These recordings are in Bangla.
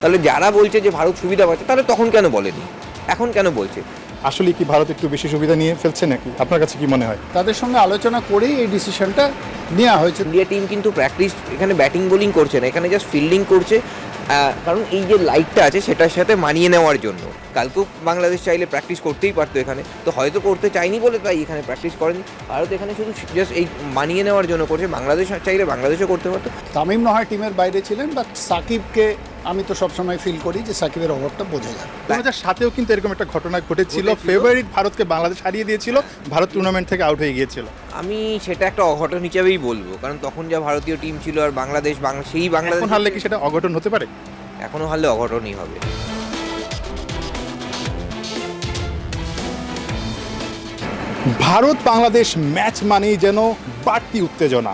তাহলে যারা বলছে যে ভারত সুবিধা পাচ্ছে তাহলে তখন কেন বলেনি, এখন কেন বলছে? আসলে কি ভারত একটু বেশি সুবিধা নিয়ে ফেলছে নাকি? আপনার কাছে কি মনে হয়? তাদের সঙ্গে আলোচনা করেই এই ডিসিশনটা নেওয়া হয়েছে। ইন্ডিয়া টিম কিন্তু প্র্যাকটিস এখানে ব্যাটিং বোলিং করছে না, এখানে জাস্ট ফিল্ডিং করছে, কারণ এই যে লাইটটা আছে সেটার সাথে মানিয়ে নেওয়ার জন্য। কালকেও বাংলাদেশ চাইলে প্র্যাকটিস করতেই পারতো এখানে, তো হয়তো করতে চাইনি বলে তাই এখানে প্র্যাকটিস করেনি। ভারত এখানে শুধু জাস্ট এই মানিয়ে নেওয়ার জন্য করছে, বাংলাদেশ চাইলে বাংলাদেশও করতে পারতো। তামিম নয় টিমের বাইরে ছিলেন, বাট সাকিবকে আমি তো সবসময় ফিল করি যে সাকিবের অভাবটা বোঝা যায়। 2007-এও কিন্তু এরকম একটা ঘটনা ঘটেছিল, ফেভারিট ভারতকে বাংলাদেশ হারিয়ে দিয়েছিল, ভারত টুর্নামেন্ট থেকে আউট হয়ে গিয়েছিল। আমি সেটা একটা অঘটন হিসাবেই বলবো, কারণ তখন যা ভারতীয় টিম ছিল আর বাংলাদেশ সেই বাংলাদেশ এখন হারলে কি সেটা অঘটন হতে পারে? এখনো হারলে অঘটনই হবে। ভারত বাংলাদেশ ম্যাচ মানেই যেন বাড়তি উত্তেজনা,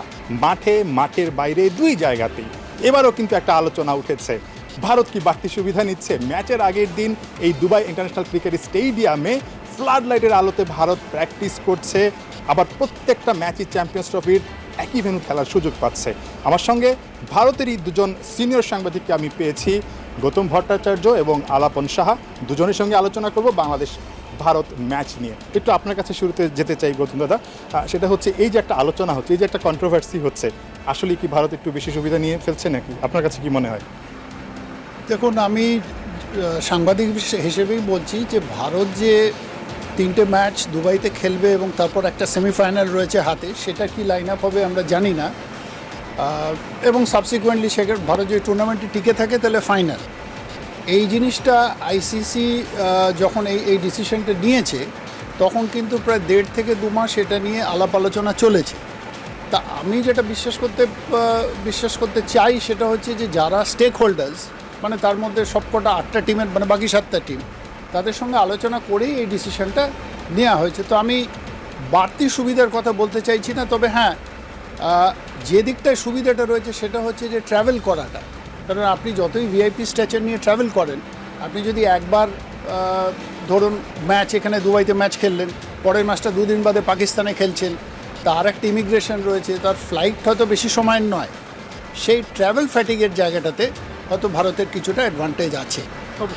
মাঠের বাইরে দুই জায়গাতেই। এবারও কিন্তু একটা আলোচনা উঠেছে, ভারত কি বাড়তি সুবিধা নিচ্ছে? ম্যাচের আগের দিন এই দুবাই ইন্টারন্যাশনাল ক্রিকেট স্টেডিয়ামে ফ্লাড লাইটের আলোতে ভারত প্র্যাকটিস করছে, আবার প্রত্যেকটা ম্যাচই চ্যাম্পিয়ন্স ট্রফির একই ভেন্যু খেলার সুযোগ পাচ্ছে। আমার সঙ্গে ভারতেরই দুজন সিনিয়র সাংবাদিককে আমি পেয়েছি, গৌতম ভট্টাচার্য এবং আলাপন সাহা। দুজনের সঙ্গে আলোচনা করব বাংলাদেশ ভারত ম্যাচ নিয়ে। একটু আপনার কাছে শুরুতে যেতে চাই গৌতম দাদা, সেটা হচ্ছে এই যে একটা আলোচনা হচ্ছে, এই যে একটা কন্ট্রোভার্সি হচ্ছে, আসলে কি ভারত একটু বেশি সুবিধা নিয়ে ফেলছে নাকি? আপনার কাছে কি মনে হয়? দেখুন, আমি সাংবাদিক হিসেবেই বলছি যে ভারত যে 3টে ম্যাচ দুবাইতে খেলবে এবং তারপর একটা সেমিফাইনাল রয়েছে হাতে, সেটা কি লাইন আপ হবে আমরা জানি না, এবং সাবসিকুয়েন্টলি সেখানে ভারত যদি টুর্নামেন্টে টিকে থাকে তাহলে ফাইনাল। এই জিনিসটা আইসিসি যখন এই ডিসিশনটা নিয়েছে তখন কিন্তু প্রায় 1.5 থেকে 2 মাস এটা নিয়ে আলাপ আলোচনা চলেছে। তা আমি যেটা বিশ্বাস করতে চাই সেটা হচ্ছে যে যারা স্টেক হোল্ডার্স, মানে তার মধ্যে সবকটা 8টা টিমের, মানে বাকি 7টা টিম, তাদের সঙ্গে আলোচনা করেই এই ডিসিশনটা নেওয়া হয়েছে। তো আমি বাড়তি সুবিধার কথা বলতে চাইছি না, তবে হ্যাঁ, যে দিকটায় সুবিধাটা রয়েছে সেটা হচ্ছে যে ট্রাভেল করাটা। কারণ আপনি যতই ভিআইপি স্ট্যাচার নিয়ে ট্রাভেল করেন, আপনি যদি একবার ধরুন ম্যাচ এখানে দুবাইতে ম্যাচ খেললেন, পরের ম্যাচটা 2 দিন বাদে পাকিস্তানে খেলছেন, তার একটা ইমিগ্রেশন রয়েছে, তার ফ্লাইট হয়তো বেশি সময়ের নয়, সেই ট্রাভেল ফ্যাটিগের জায়গাটাতে হয়তো ভারতের কিছুটা অ্যাডভান্টেজ আছে।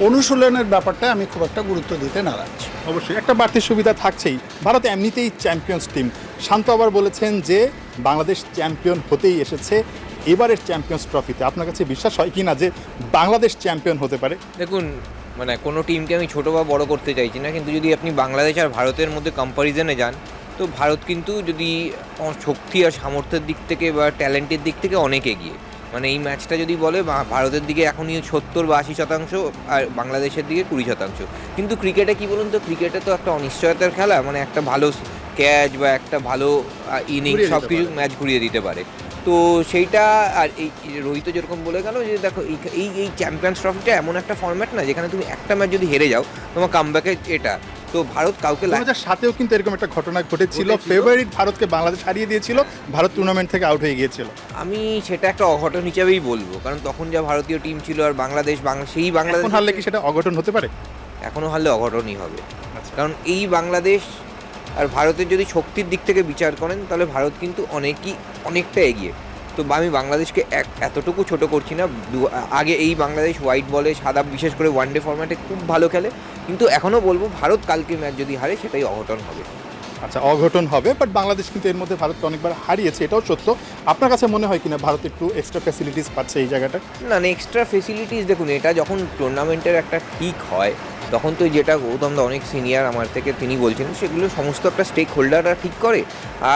অনুশীলনের ব্যাপারটা আমি খুব একটা গুরুত্ব দিতে নারাজ। অবশ্যই একটা বাড়তি সুবিধা থাকছেই, ভারত এমনিতেই চ্যাম্পিয়ন্স টিম। শান্ত আবার বলেছেন যে বাংলাদেশ চ্যাম্পিয়ন হতেই এসেছে এবারের চ্যাম্পিয়ন্স ট্রফিতে। আপনার কাছে বিশ্বাস হয় কি না যে বাংলাদেশ চ্যাম্পিয়ন হতে পারে? দেখুন, মানে কোনো টিমকে আমি ছোটো বা বড় করতে চাইছি না, কিন্তু যদি আপনি বাংলাদেশ আর ভারতের মধ্যে কম্প্যারিজনে যান, তো ভারত কিন্তু যদি শক্তি আর সামর্থ্যের দিক থেকে বা ট্যালেন্টের দিক থেকে অনেক এগিয়ে। মানে এই ম্যাচটা যদি বলে ভারতের দিকে এখনই 70 বা 80% আর বাংলাদেশের দিকে 20%। কিন্তু ক্রিকেটে কি বলুন তো, ক্রিকেটে তো একটা অনিশ্চয়তার খেলা, মানে একটা ভালো ক্যাচ বা একটা ভালো ইনিংস সব কিছু ম্যাচ ঘুরিয়ে দিতে পারে। তো সেইটা, আর এই রোহিত যেরকম বলে গেল যে দেখো এই চ্যাম্পিয়ন্স ট্রফিটা এমন একটা ফর্ম্যাট না যেখানে তুমি একটা ম্যাচ যদি হেরে যাও তোমার কামব্যাকে এটা, তো ভারত কাউকে 2007-এও কিন্তু এরকম একটা ঘটনা ঘটেছিল, ফেভারিট ভারতকে বাংলাদেশ হারিয়ে দিয়েছিল, ভারত টুর্নামেন্ট থেকে আউট হয়ে গিয়েছিল। আমি সেটা একটা অঘটন হিসাবেই বলবো, কারণ তখন যা ভারতীয় টিম ছিল আর বাংলাদেশ সেই বাংলাদেশ এখন হারলে কি সেটা অঘটন হতে পারে? এখনো হারলে অঘটনই হবে। কারণ এই বাংলাদেশ আর ভারতের যদি শক্তির দিক থেকে বিচার করেন তাহলে ভারত কিন্তু অনেকটা এগিয়ে। তো আমি বাংলাদেশকে এতটুকু ছোট করছি না। আগে এই বাংলাদেশ হোয়াইট বলে সাদা, বিশেষ করে ওয়ানডে ফরম্যাটে খুব ভালো খেলে, কিন্তু এখনও বলবো ভারত কালকে ম্যাচ যদি হারে সেটাই অঘটন হবে। আচ্ছা, অঘটন হবে, বাট বাংলাদেশ কিন্তু এর মধ্যে ভারতকে অনেকবার হারিয়েছে, এটাও সত্য। আপনার কাছে মনে হয় কিনা ভারত একটু এক্সট্রা ফ্যাসিলিটিস পাচ্ছে এই জায়গাটা? না, এক্সট্রা ফেসিলিটিস দেখুন, এটা যখন টুর্নামেন্টের একটা ঠিক হয় তখন তো যেটা গৌতম দা অনেক সিনিয়র আমার থেকে, তিনি বলছেন সেগুলো সমস্ত একটা স্টেক হোল্ডাররা ঠিক করে।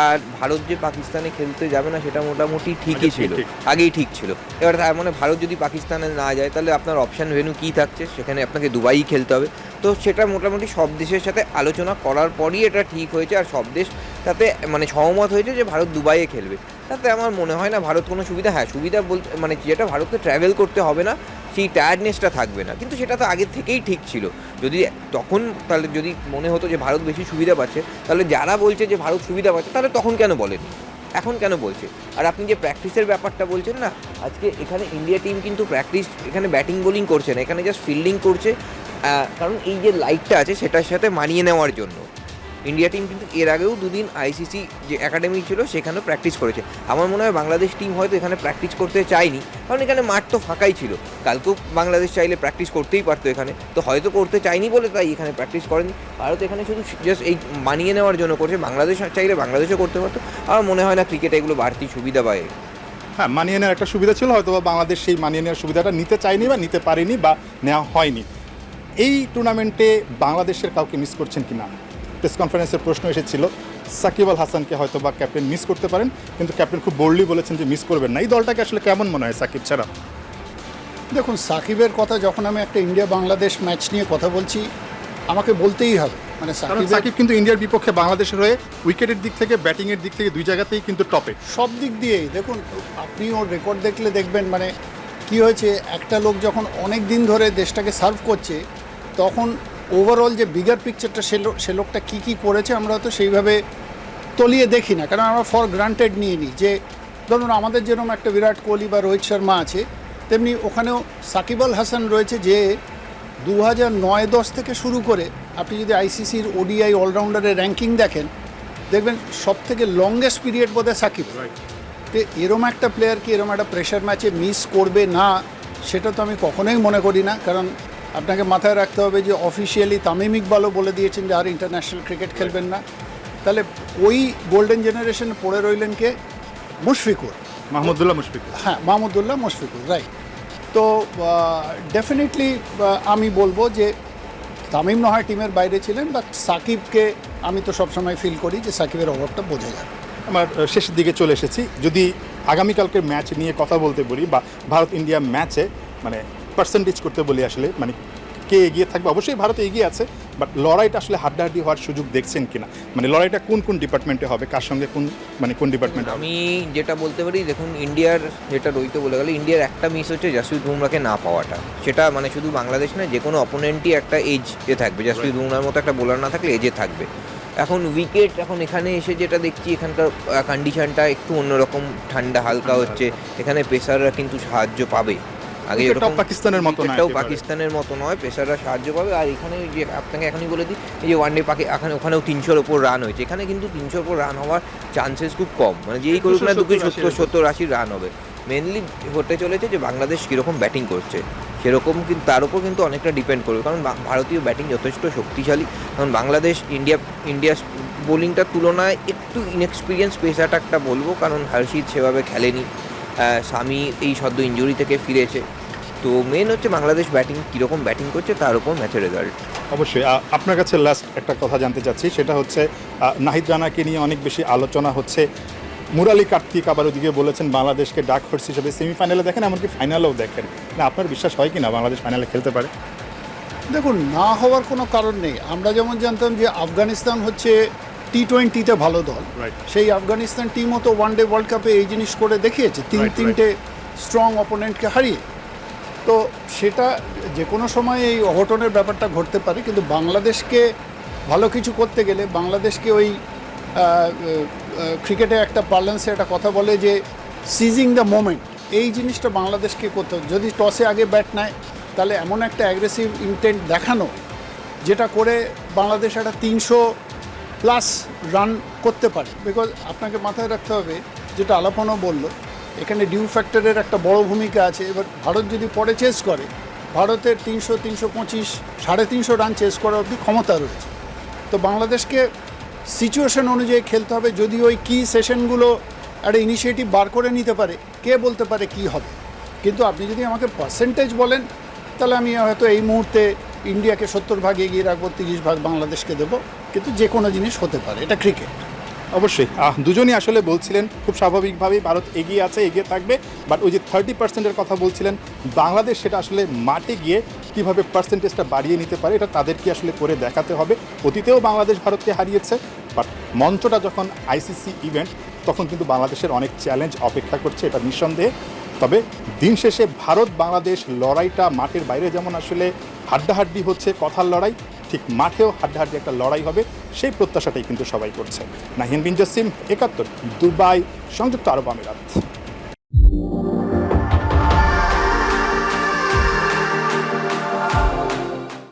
আর ভারত যে পাকিস্তানে খেলতে যাবে না সেটা মোটামুটি ঠিকই ছিল, আগেই ঠিক ছিল। এবার তার মানে ভারত যদি পাকিস্তানে না যায় তাহলে আপনার অপশান ভেন্যু কী থাকছে, সেখানে আপনাকে দুবাই খেলতে হবে। তো সেটা মোটামুটি সব দেশের সাথে আলোচনা করার পরই এটা ঠিক হয়েছে, আর সব দেশ তাতে মানে সহমত হয়েছে যে ভারত দুবাইয়ে খেলবে। তাতে আমার মনে হয় না ভারত কোনো সুবিধা বলতে, মানে যেটা ভারতকে ট্র্যাভেল করতে হবে না, সেই টায়ার্ডনেসটা থাকবে না, কিন্তু সেটা তো আগের থেকেই ঠিক ছিল। যদি তখন তাহলে যদি মনে হতো যে ভারত বেশি সুবিধা পাচ্ছে, তাহলে যারা বলছে যে ভারত সুবিধা পাচ্ছে তাহলে তখন কেন বলেনি, এখন কেন বলছে? আর আপনি যে প্র্যাকটিসের ব্যাপারটা বলছেন না, আজকে এখানে ইন্ডিয়া টিম কিন্তু প্র্যাকটিস এখানে ব্যাটিং বোলিং করছে না, এখানে জাস্ট ফিল্ডিং করছে, কারণ এই যে লাইটটা আছে সেটার সাথে মানিয়ে নেওয়ার জন্য। ইন্ডিয়া টিম কিন্তু এর আগেও দুদিন আইসিসি যে একাডেমি ছিল সেখানেও প্র্যাকটিস করেছে। আমার মনে হয় বাংলাদেশ টিম হয়তো এখানে প্র্যাকটিস করতে চায়নি, কারণ এখানে মাঠ তো ফাঁকাই ছিল। কালকেও বাংলাদেশ চাইলে প্র্যাকটিস করতেই পারতো এখানে, তো হয়তো করতে চায়নি বলে তাই এখানে প্র্যাকটিস করেনি। ভারত এখানে শুধু জাস্ট এই মানিয়ে নেওয়ার জন্য করছে। বাংলাদেশ চাইলে বাংলাদেশও করতে পারতো। আমার মনে হয় না ক্রিকেটে এগুলো বাড়তি সুবিধা পায়। হ্যাঁ, মানিয়ে নেওয়ার একটা সুবিধা ছিল, হয়তো বা বাংলাদেশ সেই মানিয়ে নেওয়ার সুবিধাটা নিতে চায়নি বা নিতে পারেনি বা নেওয়া হয়নি। এই টুর্নামেন্টে বাংলাদেশের কাউকে মিস করছেন কি না? প্রেস কনফারেন্সের প্রশ্ন এসেছিল, সাকিব আল হাসানকে হয়তো বা ক্যাপ্টেন মিস করতে পারেন, কিন্তু ক্যাপ্টেন খুব বোল্ডলি বলেছেন যে মিস করবেন না। এই দলটাকে আসলে কেমন মনে হয় সাকিব ছাড়া? দেখুন, সাকিবের কথা যখন আমি একটা ইন্ডিয়া বাংলাদেশ ম্যাচ নিয়ে কথা বলছি, আমাকে বলতেই হবে, মানে কারণ সাকিব কিন্তু ইন্ডিয়ার বিপক্ষে বাংলাদেশের হয়ে উইকেটের দিক থেকে, ব্যাটিংয়ের দিক থেকে দুই জায়গাতেই কিন্তু টপে। সব দিক দিয়েই দেখুন, আপনি ওর রেকর্ড দেখলে দেখবেন মানে কি হয়েছে, একটা লোক যখন অনেক দিন ধরে দেশটাকে সার্ভ করছে, তখন ওভারঅল যে বিগার পিকচারটা সে লোকটা কী কী করেছে আমরা তো সেইভাবে তলিয়ে দেখি না, কারণ আমরা ফর গ্রান্টেড নিয়ে নিই যে ধরুন আমাদের যেরকম একটা বিরাট কোহলি বা রোহিত শর্মা আছে, তেমনি ওখানেও সাকিব আল হাসান রয়েছে, যে 2009-10 থেকে শুরু করে আপনি যদি আইসিসির ওডিআই অলরাউন্ডারের র্যাঙ্কিং দেখেন, দেখবেন সব থেকে লংগেস্ট পিরিয়ড বোধহয় সাকিব। তো এরম একটা প্লেয়ার কি এরম একটা প্রেশার ম্যাচে মিস করবে না, সেটা তো আমি কখনোই মনে করি না। কারণ আপনাকে মাথায় রাখতে হবে যে অফিসিয়ালি তামিম ইকবালও বলে দিয়েছেন যে আর ইন্টারন্যাশনাল ক্রিকেট খেলবেন না। তাহলে ওই গোল্ডেন জেনারেশনে পড়ে রইলেন কে? মুশফিকুর, মাহমুদুল্লাহ মুশফিকুর। হ্যাঁ, মাহমুদুল্লাহ মুশফিকুর, রাইট। তো ডেফিনেটলি আমি বলবো যে তামিম না হয় টিমের বাইরে ছিলেন, বাট সাকিবকে আমি তো সবসময় ফিল করি যে সাকিবের ওভারটা বোঝা যাবে। আমার শেষের দিকে চলে এসেছি। যদি আগামীকালকের ম্যাচ নিয়ে কথা বলতে বলি বা ভারত ইন্ডিয়া ম্যাচে মানে পার্সেন্টেজ করতে বলি, আসলে মানে কে এগিয়ে থাকবে? অবশ্যই ভারত এগিয়ে আছে, বাট লড়াইটা আসলে হাড্ডাহাড্ডি হওয়ার সুযোগ দেখছেন কিনা? মানে লড়াইটা কোন কোন ডিপার্টমেন্টে হবে, কার সঙ্গে কোন, মানে কোন ডিপার্টমেন্টে? আমি যেটা বলতে পারি, দেখুন ইন্ডিয়ার যেটা রইতে বলে গেলে, ইন্ডিয়ার একটা মিস হচ্ছে জাসপ্রীত বুমরাকে না পাওয়াটা। সেটা মানে শুধু বাংলাদেশ না, যে কোনো অপোনেন্টই একটা এজে থাকবে। জাসপ্রীত বুমরার মতো একটা বোলার না থাকলে এজে থাকবে। এখন উইকেট, এখন এখানে এসে যেটা দেখছি, এখানকার কন্ডিশনটা একটু অন্যরকম, ঠান্ডা হালকা হচ্ছে। এখানে পেসাররা কিন্তু সাহায্য পাবে। আগে যেরকম পাকিস্তানের মতো না, এটাও পাকিস্তানের মতো নয়, পেসাররা সাহায্য পাবে। আর এখানে যে আপনাকে এখনই বলে দিই, এই যে ওয়ানডে এখানে ওখানেও 300-র ওপর রান হয়েছে, এখানে কিন্তু 300-র ওপর রান হওয়ার চান্সেস খুব কম। মানে যেই করুক না 270-80 রান হবে। মেনলি হতে চলেছে যে বাংলাদেশ কীরকম ব্যাটিং করছে, সেরকম কিন্তু তার উপর কিন্তু অনেকটা ডিপেন্ড করবে। কারণ ভারতীয় ব্যাটিং যথেষ্ট শক্তিশালী। কারণ বাংলাদেশ ইন্ডিয়া বোলিংটার তুলনায় একটু ইনএক্সপিরিয়েন্স পেস অ্যাটাকটা বলবো, কারণ হর্ষিত সেভাবে খেলেনি, সামি এই সদ্য ইনজুরি থেকে ফিরেছে। তো মেন হচ্ছে বাংলাদেশ ব্যাটিং কীরকম ব্যাটিং করছে তার উপর ম্যাচের রেজাল্ট। অবশ্যই। আপনার কাছে লাস্ট একটা কথা জানতে চাচ্ছি, সেটা হচ্ছে নাহিদ রানাকে নিয়ে অনেক বেশি আলোচনা হচ্ছে। মুরালি কার্তিক আবার ওদিকে বলেছেন বাংলাদেশকে ডার্ক হর্স হিসেবে সেমিফাইনালে দেখেন, এমনকি ফাইনালেও দেখেন না। আপনার বিশ্বাস হয় কি না বাংলাদেশ ফাইনালে খেলতে পারে? দেখুন, না হওয়ার কোনো কারণ নেই। আমরা যেমন জানতাম যে আফগানিস্তান হচ্ছে টি-20-তে ভালো দল, সেই আফগানিস্তান টিমও তো ওয়ানডে ওয়ার্ল্ড কাপে এই জিনিস করে দেখিয়েছে, তিনটে স্ট্রং অপোনেন্টকে হারিয়ে। তো সেটা যে কোনো সময় এই অঘটনের ব্যাপারটা ঘটতে পারে, কিন্তু বাংলাদেশকে ভালো কিছু করতে গেলে বাংলাদেশকে ওই ক্রিকেটে একটা পার্লেন্সে একটা কথা বলে যে সিজিং দ্য মোমেন্ট, এই জিনিসটা বাংলাদেশকে করতে হবে। যদি টসে আগে ব্যাট নেয়, তাহলে এমন একটা অ্যাগ্রেসিভ ইন্টেন্ট দেখানো, যেটা করে বাংলাদেশ একটা 300+ রান করতে পারে। বিকজ আপনাকে মাথায় রাখতে হবে, যেটা আলাপনও বলল, এখানে ডিউ ফ্যাক্টরের একটা বড় ভূমিকা আছে। এবার ভারত যদি পরে চেস করে, ভারতের 300, 325, 350 রান চেস করার অবধি ক্ষমতা রয়েছে। তো বাংলাদেশকে সিচুয়েশন অনুযায়ী খেলতে হবে। যদি ওই কি সেশনগুলো একটা ইনিশিয়েটিভ বার করে নিতে পারে, কে বলতে পারে কি হবে। কিন্তু আপনি যদি আমাকে পার্সেন্টেজ বলেন, তাহলে আমি হয়তো এই মুহূর্তে ইন্ডিয়াকে 70 ভাগ এগিয়ে রাখবো, 30 ভাগ বাংলাদেশকে দেবো। কিন্তু যে কোনো জিনিস হতে পারে, এটা ক্রিকেট। অবশ্যই দুজনই আসলে বলছিলেন খুব স্বাভাবিকভাবেই ভারত এগিয়ে আছে, এগিয়ে থাকবে। বাট ওই যে 30%-এর কথা বলছিলেন, বাংলাদেশ সেটা আসলে মাঠে গিয়ে কীভাবে পার্সেন্টেজটা বাড়িয়ে নিতে পারে, এটা তাদেরকে আসলে করে দেখাতে হবে। অতীতেও বাংলাদেশ ভারতকে হারিয়েছে, বাট মঞ্চটা যখন আইসিসি ইভেন্ট, তখন কিন্তু বাংলাদেশের অনেক চ্যালেঞ্জ অপেক্ষা করছে, এটা নিঃসন্দেহে। তবে দিন শেষে ভারত বাংলাদেশ লড়াইটা মাঠের বাইরে যেমন আসলে হাড্ডাহাড্ডি হচ্ছে, কথার লড়াই, ঠিক মাঠেও হাড্ডাহাড্ডি একটা লড়াই হবে, সেই প্রত্যাশাটাই কিন্তু সবাই করছে। নাহিন বিন জসিম, 71, দুবাই, সংযুক্ত আরব আমিরাত।